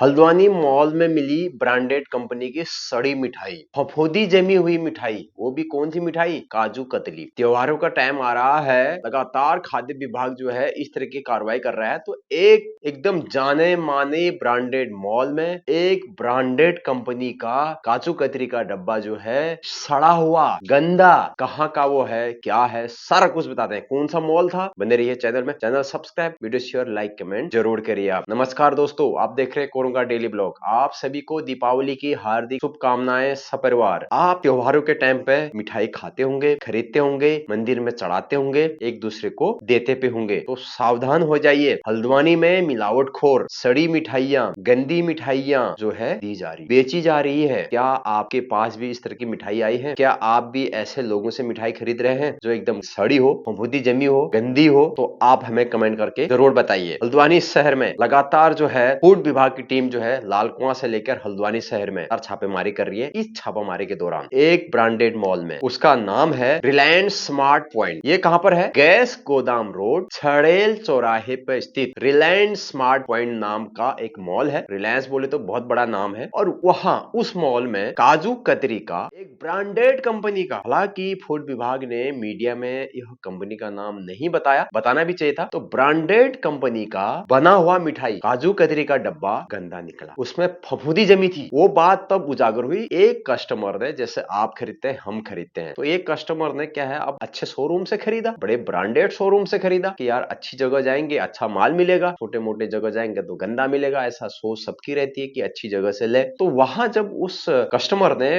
Haldwani mall में मिली branded company की सड़ी मिठाई, फफूंदी जमी हुई मिठाई, वो भी कौन सी मिठाई? काजू कतली। त्योहारों का टाइम आ रहा है, लगातार खाद्य विभाग जो है इस तरह की कार्रवाई कर रहा है। तो एक एकदम जाने माने ब्रांडेड मॉल में एक ब्रांडेड कंपनी का काजू कतरी का डब्बा जो है सड़ा हुआ, गंदा, कहाँ का वो है, क्या है, सारा कुछ बताते हैं। कौन सा मॉल था? बने रहिए चैनल में। Channel subscribe, video share, like, comment जरूर करिए आप। नमस्कार दोस्तों, आप देख रहे हैं कोरोंगा डेली ब्लॉग। आप सभी को दीपावली की हार्दिक शुभकामनाएं सपरिवार। आप त्योहारों के टाइम पे मिठाई खाते होंगे, खरीदते होंगे, मंदिर में चढ़ाते होंगे, एक दूसरे को देते पे होंगे। तो सावधान हो जाइए, हल्द्वानी में मिलावटखोर सड़ी मिठाइयाँ, गंदी मिठाइयाँ जो है दी जा रही, बेची जा रही है। क्या आपके पास भी इस तरह की मिठाई आई है? क्या आप भी ऐसे लोगों से मिठाई खरीद रहे हैं जो एकदम सड़ी हो, फफूंदी जमी हो, गंदी हो? तो आप हमें कमेंट करके जरूर बताइए। हल्द्वानी शहर में लगातार जो है फूड विभाग की टीम जो है लाल कुआं से लेकर हल्द्वानी शहर में छापेमारी कर रही है। इस छापामारी के दौरान एक ब्रांडेड मॉल में, उसका नाम है रिलायंस स्मार्ट पॉइंट। ये कहां पर है? गैस गोदाम रोड, छड़ेल चौराहे पर स्थित रिलायंस स्मार्ट पॉइंट नाम का एक मॉल है। रिलायंस बोले तो बहुत बड़ा नाम है। और वहां उस मॉल में काजू कतरी का एक ब्रांडेड कंपनी का, हालांकि फूड विभाग ने मीडिया में यह कंपनी का नाम नहीं बताया, बताना भी चाहिए था। तो ब्रांडेड कंपनी का बना हुआ मिठाई काजू कतरी का डब्बा गंदा निकला, उसमें फफूंदी जमी थी। वो बात तब उजागर हुई एक कस्टमर ने, जैसे आप खरीदते हैं, हम खरीदते हैं, तो एक कस्टमर ने क्या है, अब अच्छे शोरूम से खरीदा, बड़े ब्रांडेड शोरूम से खरीदा कि यार अच्छी जगह जाएंगे अच्छा माल मिलेगा, छोटे मोटे जगह जाएंगे तो गंदा मिलेगा, ऐसा सोच सबकी रहती है कि अच्छी जगह से ले। तो वहां जब उस कस्टमर ने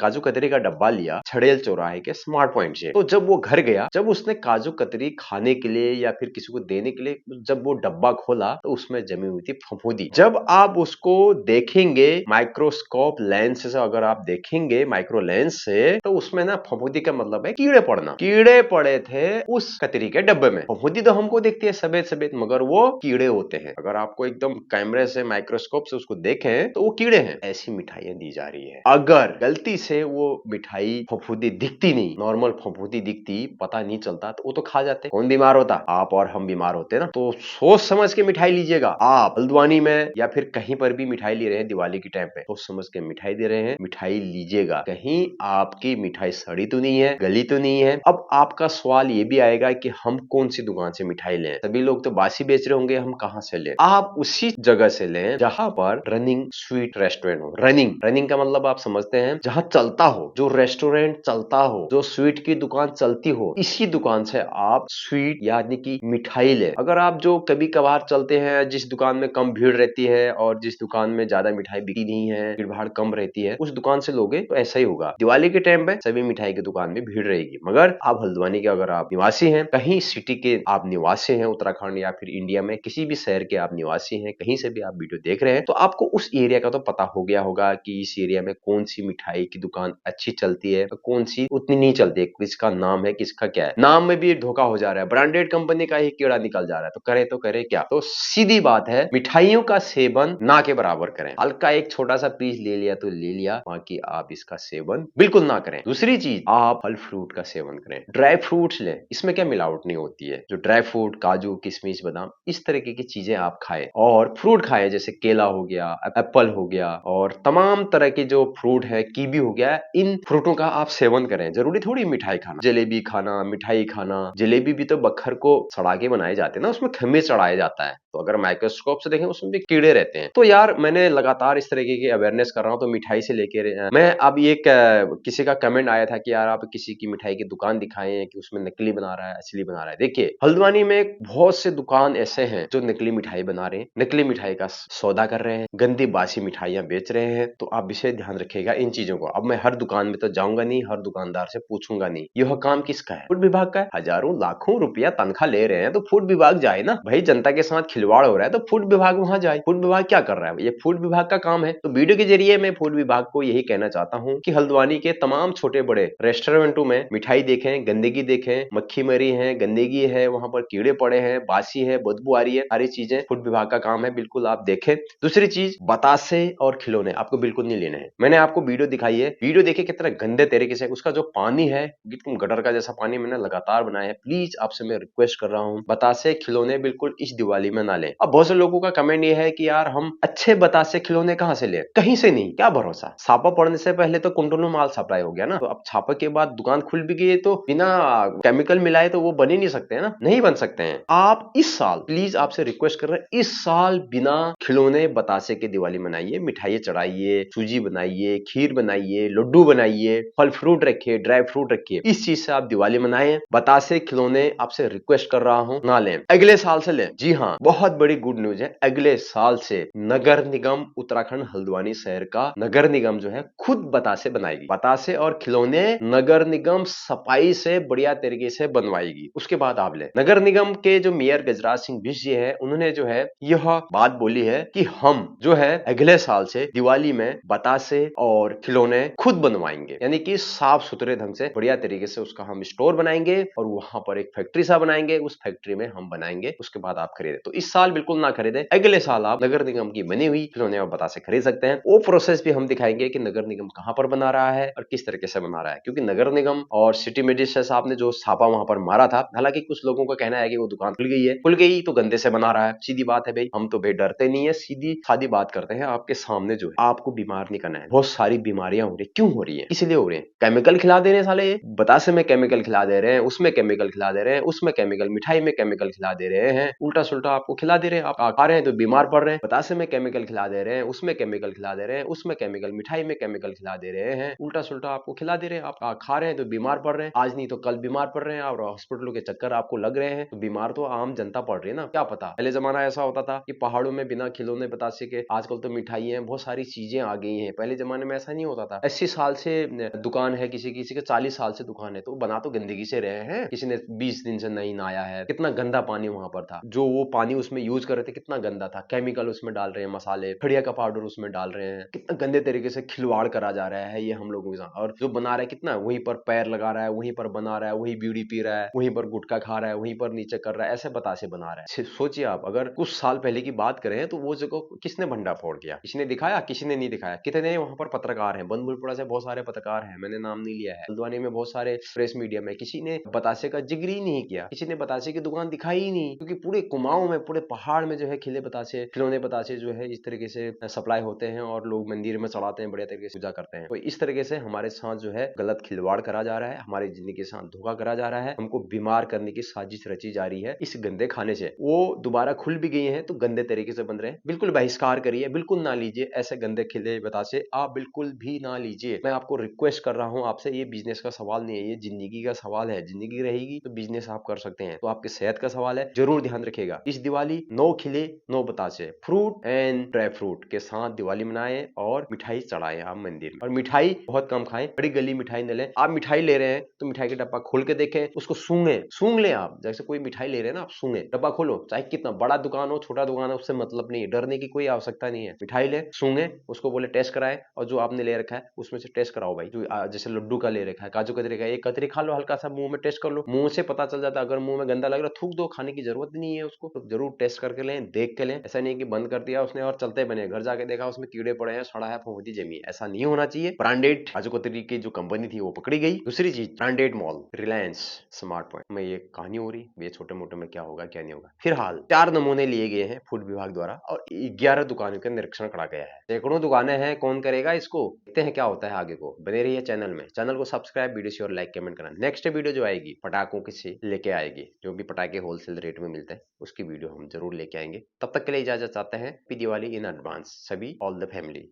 काजू कतरी का डब्बा लिया छड़ेल चौराहे के स्मार्ट पॉइंट से, तो जब वो घर गया, जब उसने काजू कतरी खाने के लिए या फिर किसी को देने के लिए जब वो डब्बा खोला, तो उसमें जमी हुई थी फफूंदी। जब आप उसको देखेंगे माइक्रोस्कोप लेंस से, अगर आप देखेंगे माइक्रो लेंस से, तो उसमें ना फफूंदी का मतलब है कीड़े पड़ना। कीड़े पड़े थे उस कतरी के डब्बे में। फफूंदी तो हमको दिखती है सफेद सफेद, मगर वो कीड़े होते हैं। अगर आपको एकदम कैमरे से, माइक्रोस्कोप से उसको देखें तो वो कीड़े हैं। ऐसी मिठाइयां दी जा रही है। अगर गलती से वो मिठाई फफूंदी दिखती नहीं, नॉर्मल फफूंदी दिखती, पता नहीं चलता, तो वो तो खा जाते। कौन बीमार होता? आप और हम बीमार होते ना। तो सोच समझ के मिठाई लीजिएगा। आप हल्द्वानी में या फिर कहीं पर भी मिठाई ले रहे हैं दिवाली के टाइम पे, सोच समझ के मिठाई दे रहे हैं, मिठाई लीजिएगा। कहीं आपकी मिठाई सड़ी तो नहीं है, गली तो नहीं है। अब आपका सवाल ये भी आएगा कि हम कौन सी दुकान से मिठाई लें? सभी लोग तो बासी बेच रहे होंगे, हम कहां से लें? आप उसी जगह से लें जहां पर रनिंग स्वीट रेस्टोरेंट हो। रनिंग का मतलब आप समझते हैं, जहां चलता हो, जो रेस्टोरेंट चलता हो, जो स्वीट की दुकान चलती हो, इसी दुकान से आप स्वीट यानी कि मिठाई ले। अगर आप जो कभी कभार चलते हैं, जिस दुकान में कम भीड़ रहती है और जिस दुकान में ज्यादा मिठाई बिकी नहीं है, भीड़ भाड़ कम रहती है, उस दुकान से लोगे तो ऐसा ही होगा। दिवाली के टाइम पे सभी मिठाई की दुकान में भीड़ रहेगी। मगर आप हल्द्वानी के अगर आप निवासी हैं, कहीं सिटी के आप निवासी हैं, उत्तराखंड या फिर इंडिया में किसी भी शहर के आप निवासी हैं, कहीं से भी आप वीडियो देख रहे हैं, तो आपको उस एरिया का तो पता हो गया होगा कि इस एरिया में कौन सी मिठाई की दुकान अच्छी चलती है, कौन सी उतनी नहीं चलती है, किसका नाम है, किसका क्या है। नाम में भी धोखा हो जा रहा है, ब्रांडेड कंपनी का ही कीड़ा निकल जा रहा है। तो करे क्या? तो सीधी बात है, मिठाइयों का सेवन ना के बराबर करें। हल्का एक छोटा सा पीस ले लिया तो ले लिया, बाकी आप इसका सेवन बिल्कुल ना करें। दूसरी चीज, आप फल फ्रूट का सेवन करें, ड्राई फ्रूट्स लें, इसमें क्या मिलावट नहीं होती है। जो ड्राई फ्रूट, काजू, किशमिश, बादाम, इस तरीके की चीजें आप खाएं। और फ्रूट खाएं, जैसे केला हो गया, एप्पल हो गया, और तमाम तरह के जो फ्रूट है, कीवी हो गया, इन फ्रूटों का आप सेवन करें। जरूरी थोड़ी मिठाई खाना, जलेबी खाना, मिठाई खाना। जलेबी भी तो बखर को सड़ा के बनाए जाते हैं ना, उसमें खमीर चढ़ाया जाता है। तो अगर माइक्रोस्कोप से देखें उसमें भी कीड़े रहते हैं। तो यार मैंने लगातार इस तरीके की अवेयरनेस कर रहा हूं, तो मिठाई से लेकर मैं अब एक किसी का कमेंट आया था कि यार आप किसी की मिठाई की दुकान दिखाएं कि उसमें नकली बना रहा है, असली बना रहा है। देखिए, हल्द्वानी में बहुत से दुकान ऐसे हैं जो नकली मिठाई बना रहे हैं, नकली मिठाई का सौदा कर रहे हैं, गंदी बासी मिठाइयां बेच रहे हैं। तो आप विशेष ध्यान रखिएगा इन चीजों को। अब मैं हर दुकान में तो जाऊंगा नहीं, हर दुकानदार से पूछूंगा नहीं। यह काम किसका है? फूड विभाग का है। हजारों लाखों रुपया तनख्वाह ले रहे हैं, तो फूड विभाग जाए ना भाई। जनता के साथ खिलवाड़ हो रहा है तो फूड विभाग वहां जाए। फूड विभाग क्या कर रहा है? ये फूड विभाग का काम है। तो वीडियो के जरिए मैं फूड विभाग को यही कहना चाहता हूं कि हल्द्वानी के तमाम छोटे बड़े रेस्टोरेंटों में मिठाई देखें, गंदगी देखें, मक्खी मरी है, गंदगी है, वहां पर कीड़े पड़े हैं, बासी है, बदबू आ रही है, सारी चीजें फूड विभाग का काम है, बिल्कुल आप देखें। दूसरी चीज, बतासे और खिलौने आपको बिल्कुल नहीं लेने हैं। मैंने आपको वीडियो दिखाई है, वीडियो देखिए कितना गंदे तरीके से उसका जो पानी है, एकदम गटर का जैसा पानी मैंने लगातार बनाया है। प्लीज आपसे मैं रिक्वेस्ट कर रहा हूं, बतासे खिलौने बिल्कुल इस दिवाली में बना लें। अब बहुत से लोगों का कमेंट ये है कि यार हम अच्छे बतासे खिलौने कहाँ से लें? कहीं से नहीं, क्या भरोसा। छापा पड़ने से पहले तो कुंटलों माल सप्लाई हो गया ना, तो अब छापा के बाद दुकान खुल भी गई है, तो बिना केमिकल मिलाए तो वो बन ही नहीं सकते हैं ना, नहीं बन सकते हैं। आप इस साल प्लीज आपसे रिक्वेस्ट कर रहे हैं, इस साल बिना खिलौने बतासे के दिवाली मनाइए, मिठाइयाँ चढ़ाइए, सूजी बनाइए, खीर बनाइए, लड्डू बनाइए, फल फ्रूट रखिए, ड्राई फ्रूट रखिए, इस चीज से आप दिवाली मनाएं। बतासे खिलौने आपसे रिक्वेस्ट कर रहा हूं ना लें, अगले साल से लें। जी हाँ, बहुत बड़ी गुड न्यूज है, अगले साल से नगर निगम उत्तराखंड हल्द्वानी शहर का नगर निगम जो है खुद बतासे बनाएगी। बतासे और खिलौने नगर निगम सफाई से बढ़िया तरीके से बनवाएगी, उसके बाद आप ले। नगर निगम के जो मेयर गजराज सिंह बिष्ट जी है, उन्होंने जो है यह बात बोली है कि हम जो है अगले साल से दिवाली में बतासे और खिलौने खुद बनवाएंगे, यानी कि साफ सुथरे ढंग से बढ़िया तरीके से उसका हम स्टोर बनाएंगे और वहां पर एक फैक्ट्री सा बनाएंगे, उस फैक्ट्री में हम बनाएंगे, उसके बाद आप खरीदे। तो इस साल बिल्कुल ना खरीदे, अगले साल आप नगर निगम की बनी हुई खिलौने और बतासे खरीद सकते हैं। वो प्रोसेस भी हम दिखाएंगे कि नगर निगम कहां पर बना रहा है और किस तरीके से बना रहा है, क्योंकि नगर निगम और सिटी मजिस्ट्रेट साहब ने जो छापा वहां पर मारा था, हालांकि कुछ लोगों का कहना है कि वो दुकान खुल गई है, खुल गई तो गंदे से बना रहा है। सीधी बात है भाई, हम तो भाई डरते नहीं है, सीधी सादी बात करते हैं आपके सामने। जो है आपको बीमार नहीं करना है, बहुत सारी बीमारियां हो रही है, क्यों हो रही है? इसलिए हो रही है, केमिकल खिला दे रहे हैं साले, बतासे में केमिकल खिला दे रहे हैं, उसमें केमिकल खिला दे रहे हैं, उसमें केमिकल, मिठाई में केमिकल खिला दे रहे हैं, उल्टा सुल्टा आपको खिला दे रहे हैं, आप खा रहे हैं तो बीमार पड़ रहे हैं। बतासे में केमिकल खिला दे रहे हैं, उसमें केमिकल खिला दे रहे हैं, उसमें केमिकल, मिठाई में केमिकल खिला दे रहे हैं, उल्टा सुल्टा आपको खिला दे रहे हैं, आप खा रहे हैं तो बीमार पड़ रहे हैं, आज नहीं तो कल बीमार पड़ रहे हैं और हॉस्पिटलों के चक्कर आपको लग रहे हैं। तो बीमार तो आम जनता पड़ रही है ना, क्या पता। पहले जमाना ऐसा होता था कि पहाड़ों में बिना खिलौने बतासे के, आजकल तो मिठाइयां बहुत सारी चीजें आ गई हैं, पहले जमाने में ऐसा नहीं होता था। 80 साल से दुकान है किसी किसी के, 40 साल से दुकान है, तो बना तो गंदगी से रहे हैं, किसी ने 20 दिन से नहीं नहाया है, कितना गंदा पानी वहां पर था, जो वो पानी उसमें यूज कर रहे थे कितना गंदा था, केमिकल उसमें डाल रहे हैं, मसाले, खड़िया का पाउडर उसमें डाल रहे हैं, कितना गंदे तरीके से खिलवाड़ करा जा रहा है ये हम लोगों के साथ। और जो बना रहा है कितना वहीं पर पैर लगा रहा है, वहीं पर बना रहा है, वही बीड़ी पी रहा है, वहीं पर गुटखा खा रहा है, वहीं पर नीचे कर रहा है, ऐसे बतासे बना रहा है। सोचिए आप, अगर कुछ साल पहले की बात करें तो वो जगह किसने भंडा फोड़ दिया, किसी ने दिखाया, किसी ने नहीं दिखाया। कितने वहां पर पत्रकार हैं, बनभूलपुरा से बहुत सारे पत्रकार हैं, मैंने नाम नहीं लिया है, हल्द्वानी में बहुत सारे प्रेस मीडिया में, किसी ने बतासे का जिक्र ही नहीं किया, किसी ने बतासे की दुकान दिखाई ही नहीं, क्योंकि पूरे कुमाऊं में, पूरे पहाड़ में जो है खिले बतासे, खिलौने बतासे जो है इस तरीके से सप्लाई होते हैं और लोग मंदिर में चढ़ाते हैं, बढ़िया तरीके से पूजा करते हैं। तो इस तरीके से हमारे साथ जो है गलत खिलवाड़ करा जा रहा है, हमारी जिंदगी के साथ धोखा करा जा रहा है, हमको बीमार करने की साजिश रची जा रही है इस गंदे खाने से। वो दोबारा खुल भी गई है तो गंदे तरीके से बन रहे हैं, बिल्कुल बहिष्कार करिए, बिल्कुल ना लीजिए ऐसे गंदे खिले बतासे, आप बिल्कुल भी ना लीजिए। मैं आपको रिक्वेस्ट कर रहा हूं आपसे, ये बिजनेस का सवाल नहीं है, ये जिंदगी का सवाल है। जिंदगी रहेगी तो बिजनेस आप कर सकते हैं, तो आपकी सेहत का सवाल है, जरूर ध्यान रखिएगा। इस दिवाली नो खिले no Batasia, fruit and dry fruit के साथ दिवाली मनाएं और मिठाई चढ़ाएं आप मंदिर में। और मिठाई बहुत कम खाएं, बड़ी गली मिठाई न लें। आप मिठाई ले रहे हैं तो मिठाई का डब्बा खोल के देखें, उसको सूंघ लें आप, जैसे कोई मिठाई ले रहे हैं ना, आप सूंघे, डब्बा खोलो, चाहे कितना बड़ा दुकान हो छोटा दुकान हो, उससे मतलब नहीं है, डरने की कोई आवश्यकता नहीं है। मिठाई ले, सूंघे, उसको बोले टेस्ट कराए, और जो आपने ले रखा है उसमें से टेस्ट कराओ भाई। जो जैसे लड्डू का ले रखा है, काजू कतरी का, एक कतरी खा लो, हल्का सा मुंह में टेस्ट कर लो, मुंह से पता चल जाता है। अगर मुंह में गंदा लग रहा थूक दो, खाने की जरूरत नहीं है उसको, तो जरूर टेस्ट करके लें, देख के लें। ऐसा नहीं कि बंद कर दिया उसने और चलते बने, घर जाके देखा उसमें कीड़े पड़े हैं, सड़ा है, फफूंदी जमी है, ऐसा नहीं होना चाहिए। ब्रांडेड काजू कतरी की जो कंपनी थी वो पकड़ी गई। दूसरी चीज, branded mall, Reliance, smart point में ये कहानी हो रही, ये छोटे मोटे में क्या होगा क्या नहीं होगा। फिलहाल 4 नमूने लिए गए हैं फूड विभाग द्वारा और 11 दुकानों का निरीक्षण करा गया है। सैकड़ों दुकानें हैं, कौन करेगा इसको, देखते हैं क्या होता है आगे को। बने रहिए चैनल में, चैनल को subscribe, video share, like, comment करना। नेक्स्ट वीडियो जो आएगी पटाखों की से लेके आएगी, जो भी पटाखे होलसेल रेट में मिलते हैं उसकी वीडियो हम जरूर लेके आएंगे। तब तक के लिए इजाजत चाहते हैं, हैप्पी दिवाली इन एडवांस सभी, ऑल द फैमिली।